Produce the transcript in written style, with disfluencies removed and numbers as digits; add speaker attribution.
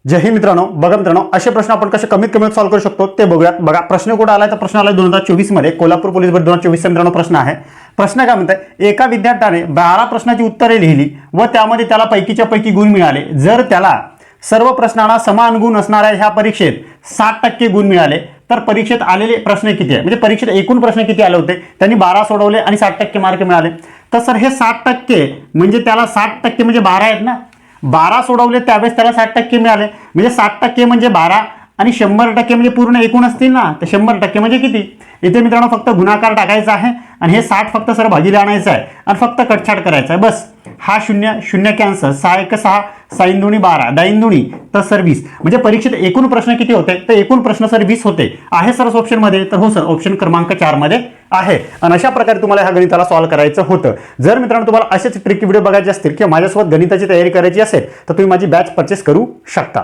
Speaker 1: जय हिंद मित्रांनो, बघा मित्रांनो, असे प्रश्न आपण कसे कमीत कमी सॉल्व्ह करू शकतो ते बघूयात। बघा प्रश्न कुठे आलाय तर प्रश्न आलाय 2024 मध्ये कोल्हापूर पोलीस भरती 2024 मित्रांनो प्रश्न आहे। प्रश्न काय म्हणताय, एका विद्यार्थ्याने 12 प्रश्नाची उत्तरे लिहिली व त्यामध्ये त्याला पैकीच्या पैकी गुण मिळाले। जर त्याला सर्व प्रश्नांना समान गुण असणाऱ्या ह्या परीक्षेत 60% गुण मिळाले तर परीक्षेत आलेले प्रश्न किती आहे, म्हणजे परीक्षेत एकूण प्रश्न किती आले होते, त्यांनी 12 सोडवले आणि 60% मार्क मिळाले। तर सर हे 60% म्हणजे त्याला 60% म्हणजे 12 आहेत ना, 12 सोडवले त्यावेळेस त्याला 60% मिळाले, म्हणजे 60% म्हणजे 12 आणि 100% म्हणजे पूर्ण एकूण असतील ना, तर 100% म्हणजे किती। इथे मित्रांनो फक्त गुणाकार टाकायचा आहे आणि हे 60 फक्त सर भागीले आणायचं आहे आणि फक्त कटछाट करायचं आहे बस। हा 0 0 कॅन्सल, 6 1 6, 6 2 12, 10 2 तर सर 20, म्हणजे परीक्षेत एकूण प्रश्न किती होते तर एकूण प्रश्न सर 20 होते। आहे सर ऑप्शन मध्ये, तर हो सर ऑप्शन क्रमांक 4 मध्ये आहे। आणि अशा प्रकारे तुम्हाला ह्या गणिताला सॉल्व्ह करायचं होतं। जर मित्रांनो तुम्हाला असेच ट्रिक व्हिडिओ बघायचे असतील किंवा माझ्यासोबत गणिताची तयारी करायची असेल तर तुम्ही माझी बॅच परचेस करू शकता।